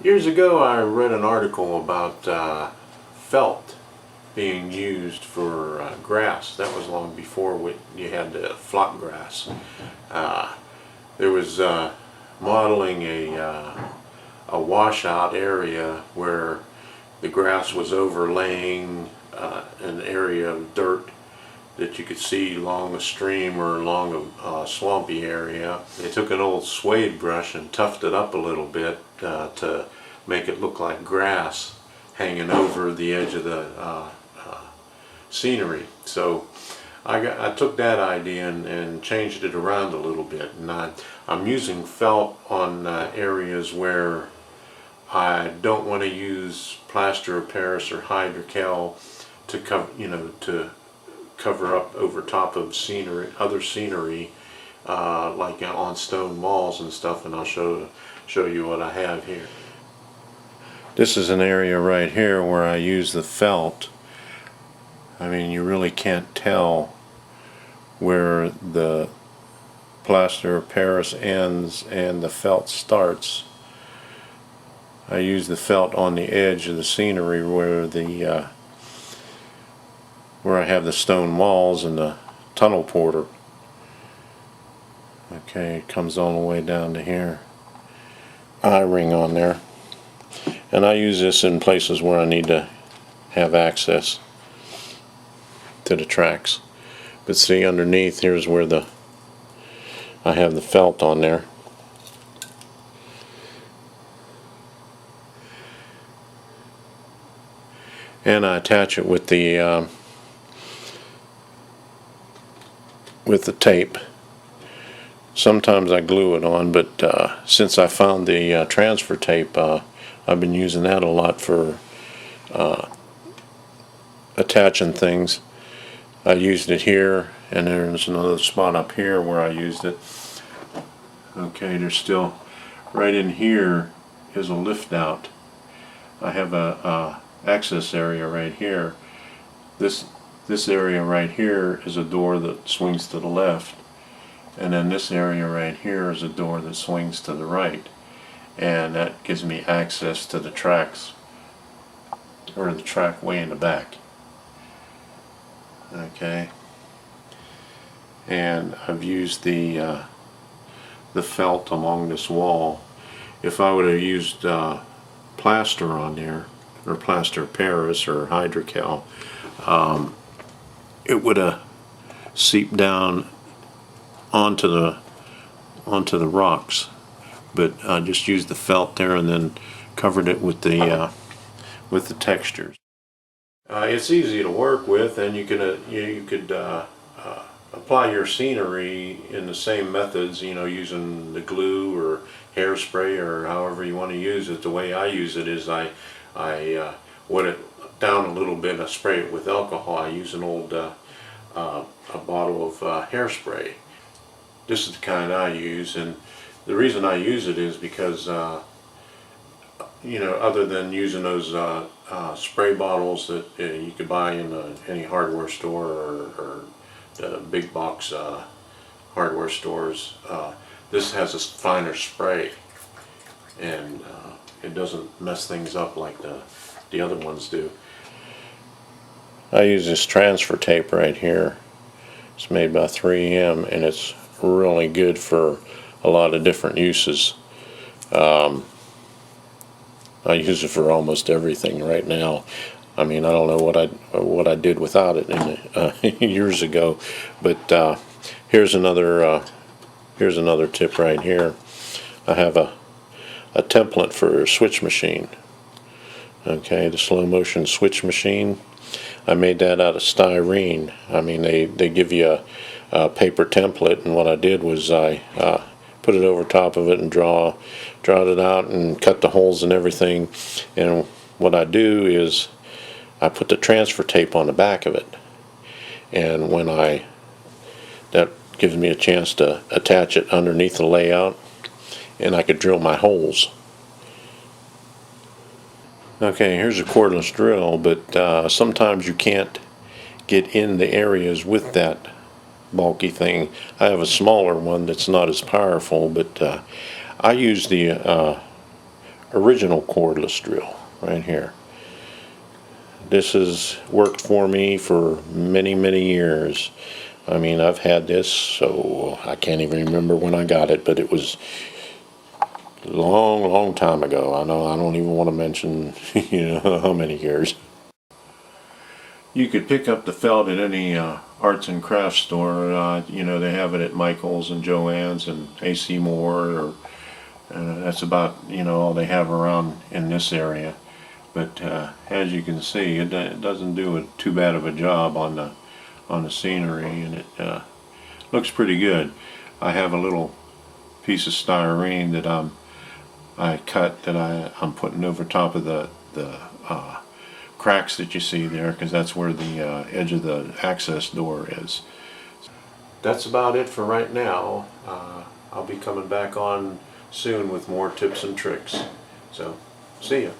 Years ago I read an article about felt being used for grass. That was long before you had the flock grass. There was modeling a washout area where the grass was overlaying an area of dirt that you could see along a stream or along a swampy area. They took an old suede brush and toughed it up a little bit to make it look like grass hanging over the edge of the scenery. So I took that idea and changed it around a little bit, and I'm using felt on areas where I don't want to use plaster of Paris or hydrocal to cover up over top of other scenery, like on stone walls and stuff. And I'll show you what I have here. This is an area right here where I use the felt. I mean, you really can't tell where the plaster of Paris ends and the felt starts. I use the felt on the edge of the scenery where I have the stone walls and the tunnel porter. Okay, it comes all the way down to here. Eye ring on there. And I use this in places where I need to have access to the tracks. But see, underneath here's where I have the felt on there. And I attach it with the tape. Sometimes I glue it on, but since I found the transfer tape, I've been using that a lot for attaching things. I used it here, and there's another spot up here where I used it. Okay, there's still right in here is a lift out. I have a access area right here. This area right here is a door that swings to the left, and then this area right here is a door that swings to the right, and that gives me access to the tracks, or the track way in the back. Okay, and I've used the felt along this wall. If I would have used plaster on there, or plaster of Paris or hydrocal, it would have seeped down onto the rocks. But I just used the felt there and then covered it with the textures. It's easy to work with, and you could apply your scenery in the same methods, using the glue or hairspray or however you want to use it. The way I use it is I wet it down a little bit. I spray it with alcohol. I use an old a bottle of hairspray. This is the kind I use, and the reason I use it is because other than using those spray bottles that you could buy in any hardware store or the big box hardware stores, this has a finer spray, and it doesn't mess things up like the other ones do. I use this transfer tape right here. It's made by 3M, and it's really good for a lot of different uses. I use it for almost everything right now. I mean, I don't know what I did without it years ago, but here's another tip right here. I have a template for a switch machine. Okay, the slow motion switch machine. I made that out of styrene. I mean, they give you a paper template, and what I did was I put it over top of it and draw it out and cut the holes and everything. And what I do is I put the transfer tape on the back of it, and that gives me a chance to attach it underneath the layout, and I could drill my holes. Okay, here's a cordless drill, but sometimes you can't get in the areas with that bulky thing. I have a smaller one that's not as powerful, but I use the original cordless drill right here. This has worked for me for many, many years. I mean, I've had this, so I can't even remember when I got it, but it was a long, long time ago. I know I don't even want to mention, how many years. You could pick up the felt at any arts and crafts store. They have it at Michael's and Joann's and AC Moore, or that's about all they have around in this area. But as you can see, it doesn't do too bad of a job on the scenery, and it looks pretty good. I have a little piece of styrene that I cut that I'm putting over top of the cracks that you see there, because that's where the edge of the access door is. That's about it for right now. I'll be coming back on soon with more tips and tricks. So, see ya.